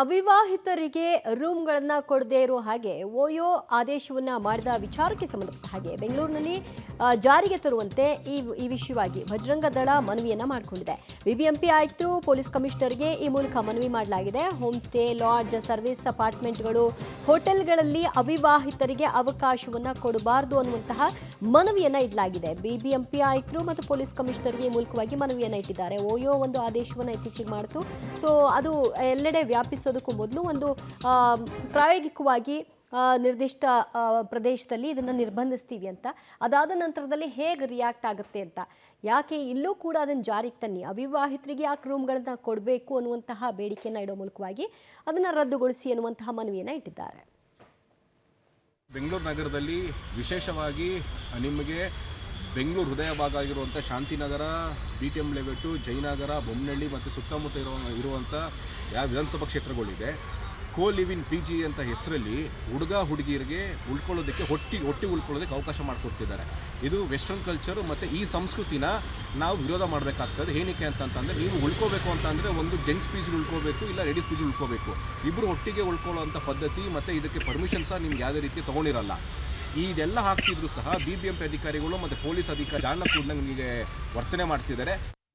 ಅವಿವಾಹಿತರಿಗೆ ರೂಮ್ಗಳನ್ನು ಕೊಡದೇ ಇರೋ ಹಾಗೆ ಓಯೋ ಆದೇಶವನ್ನ ಮಾಡಿದ ವಿಚಾರಕ್ಕೆ ಸಂಬಂಧಪಟ್ಟ ಹಾಗೆ ಬೆಂಗಳೂರಿನಲ್ಲಿ ಜಾರಿಗೆ ತರುವಂತೆ ಈ ವಿಷಯವಾಗಿ ಬಜರಂಗ ದಳ ಮನವಿಯನ್ನ ಮಾಡಿಕೊಂಡಿದೆ. ಬಿಬಿಎಂಪಿ ಆಯುಕ್ತರು ಪೊಲೀಸ್ ಕಮಿಷನರ್ಗೆ ಈ ಮೂಲಕ ಮನವಿ ಮಾಡಲಾಗಿದೆ. ಹೋಮ್ ಸ್ಟೇ, ಲಾಡ್ಜ್, ಸರ್ವಿಸ್ ಅಪಾರ್ಟ್ಮೆಂಟ್ಗಳು, ಹೋಟೆಲ್ಗಳಲ್ಲಿ ಅವಿವಾಹಿತರಿಗೆ ಅವಕಾಶವನ್ನ ಕೊಡಬಾರದು ಅನ್ನುವಂತಹ ಮನವಿಯನ್ನ ಇಡಲಾಗಿದೆ. ಬಿಬಿಎಂಪಿ ಆಯುಕ್ತರು ಮತ್ತು ಪೊಲೀಸ್ ಕಮಿಷನರ್ಗೆ ಈ ಮೂಲಕವಾಗಿ ಮನವಿಯನ್ನ ಇಟ್ಟಿದ್ದಾರೆ. ಓಯೋ ಒಂದು ಆದೇಶವನ್ನ ಇತ್ತೀಚೆಗೆ ಮಾಡಿತು. ಸೊ ಅದು ಎಲ್ಲೆಡೆ ವ್ಯಾಪಿಸೋದಕ್ಕೂ ಮೊದಲು ಒಂದು ಪ್ರಾಯೋಗಿಕವಾಗಿ ನಿರ್ದಿಷ್ಟ ಪ್ರದೇಶದಲ್ಲಿ ಇದನ್ನು ನಿರ್ಬಂಧಿಸ್ತೀವಿ ಅಂತ, ಅದಾದ ನಂತರದಲ್ಲಿ ಹೇಗೆ ರಿಯಾಕ್ಟ್ ಆಗುತ್ತೆ ಅಂತ, ಯಾಕೆ ಇಲ್ಲೂ ಕೂಡ ಅದನ್ನು ಜಾರಿಗೆ ತನ್ನಿ, ಅವಿವಾಹಿತರಿಗೆ ಯಾಕೆ ರೂಮ್ಗಳನ್ನ ಕೊಡಬೇಕು ಅನ್ನುವಂತಹ ಬೇಡಿಕೆಯನ್ನು ಇಡೋ ಮೂಲಕವಾಗಿ ಅದನ್ನು ರದ್ದುಗೊಳಿಸಿ ಅನ್ನುವಂತಹ ಮನವಿಯನ್ನು ಇಟ್ಟಿದ್ದಾರೆ. ಬೆಂಗಳೂರು ನಗರದಲ್ಲಿ ವಿಶೇಷವಾಗಿ ನಿಮಗೆ ಬೆಂಗಳೂರು ಹೃದಯ ಭಾಗ ಆಗಿರುವಂಥ ಶಾಂತಿನಗರ, BTM ಲೇಔಟು, ಜಯನಗರ, ಬೊಮ್ಮನಹಳ್ಳಿ ಮತ್ತು ಸುತ್ತಮುತ್ತ ಇರುವಂಥ ಯಾವ ವಿಧಾನಸಭಾ ಕ್ಷೇತ್ರಗಳಿದೆ, ಲಿವ್ ಇನ್ PG ಅಂತ ಹೆಸರಲ್ಲಿ ಹುಡುಗ ಹುಡುಗಿಯರಿಗೆ ಉಳ್ಕೊಳ್ಳೋದಕ್ಕೆ ಒಟ್ಟಿ ಉಳ್ಕೊಳ್ಳೋದಕ್ಕೆ ಅವಕಾಶ ಮಾಡಿಕೊಡ್ತಿದ್ದಾರೆ. ಇದು ವೆಸ್ಟರ್ನ್ ಕಲ್ಚರು ಮತ್ತು ಈ ಸಂಸ್ಕೃತಿನ ನಾವು ವಿರೋಧ ಮಾಡಬೇಕಾಗ್ತದೆ. ಏನಕ್ಕೆ ಅಂತಂದರೆ, ನೀವು ಉಳ್ಕೋಬೇಕು ಅಂತಂದರೆ ಒಂದು ಜೆಂಟ್ಸ್ PG ಉಳ್ಕೋಬೇಕು, ಇಲ್ಲ ಲೇಡೀಸ್ PG ಉಳ್ಕೋಬೇಕು. ಇಬ್ಬರು ಒಟ್ಟಿಗೆ ಉಳ್ಕೊಳ್ಳೋವಂಥ ಪದ್ಧತಿ ಮತ್ತು ಇದಕ್ಕೆ ಪರ್ಮಿಷನ್ ಸಹ ನಿಮ್ಗೆ ಯಾವುದೇ ರೀತಿ ತೊಗೊಂಡಿರಲ್ಲ. ಇದೆಲ್ಲ ಹಾಕ್ತಿದ್ರು ಸಹ BBMP ಅಧಿಕಾರಿಗಳು ಮತ್ತು ಪೊಲೀಸ್ ಅಧಿಕಾರಿ ಜಾಣ ಕೂಡ ನಿಮಗೆ ವರ್ತನೆ ಮಾಡ್ತಿದ್ದಾರೆ.